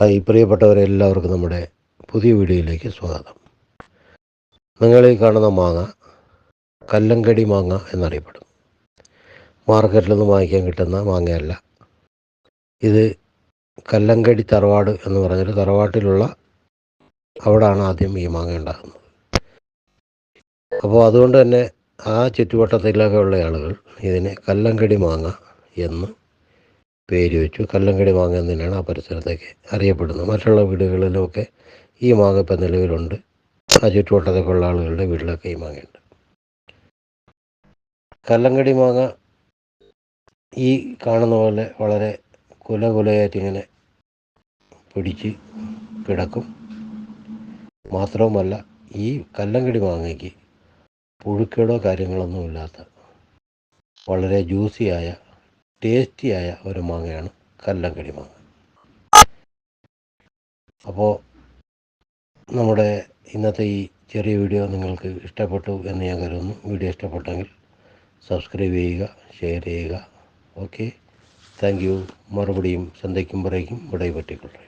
Hi പ്രിയപ്പെട്ടവരെല്ലാവർക്കും നമ്മുടെ പുതിയ വീഡിയോയിലേക്ക് സ്വാഗതം. നിങ്ങൾ ഈ കാണുന്ന മാങ്ങ കല്ലങ്കടി മാങ്ങ എന്നറിയപ്പെടും. മാർക്കറ്റിലൊന്നും വാങ്ങിക്കാൻ കിട്ടുന്ന മാങ്ങയല്ല. ഇത് കല്ലങ്കടി തറവാട് എന്ന് പറഞ്ഞൊരു തറവാട്ടിലുള്ള അവിടാണ് ആദ്യം ഈ മാങ്ങ ഉണ്ടാകുന്നത്. അപ്പോൾ അതുകൊണ്ട് തന്നെ ആ ചുറ്റുവട്ടത്തിലൊക്കെ ഉള്ള ആളുകൾ ഇതിനെ കല്ലങ്കടി മാങ്ങ എന്ന് പേര് വെച്ചു. കല്ലങ്കടി മാങ്ങ എന്ന് തന്നെയാണ് ആ പരിസരത്തേക്ക് അറിയപ്പെടുന്നത്. മറ്റുള്ള വീടുകളിലുമൊക്കെ ഈ മാങ്ങ ഇപ്പം നിലവിലുണ്ട്. ആ ചുറ്റുവട്ടത്തൊക്കെ ഉള്ള ആളുകളുടെ വീട്ടിലൊക്കെ ഈ മാങ്ങയുണ്ട്. കല്ലങ്കടി മാങ്ങ ഈ കാണുന്ന പോലെ വളരെ കുലയായിട്ടിങ്ങനെ പിടിച്ച് കിടക്കും. മാത്രവുമല്ല, ഈ കല്ലങ്കടി മാങ്ങയ്ക്ക് പുഴുക്കേടോ കാര്യങ്ങളൊന്നുമില്ലാത്ത വളരെ ജ്യൂസിയായ ടേസ്റ്റിയായ ഒരു മാങ്ങയാണ് കല്ലങ്കടി മാങ്ങ. അപ്പോൾ നമ്മുടെ ഇന്നത്തെ ഈ ചെറിയ വീഡിയോ നിങ്ങൾക്ക് ഇഷ്ടപ്പെട്ടു എന്ന് ഞാൻ കരുതുന്നു. വീഡിയോ ഇഷ്ടപ്പെട്ടെങ്കിൽ സബ്സ്ക്രൈബ് ചെയ്യുക, ഷെയർ ചെയ്യുക. Okay, thank you. മറുപടിയും സന്ധിക്കും പറയ്ക്കും വിടை പറ്റിക്കൊള്ളേ.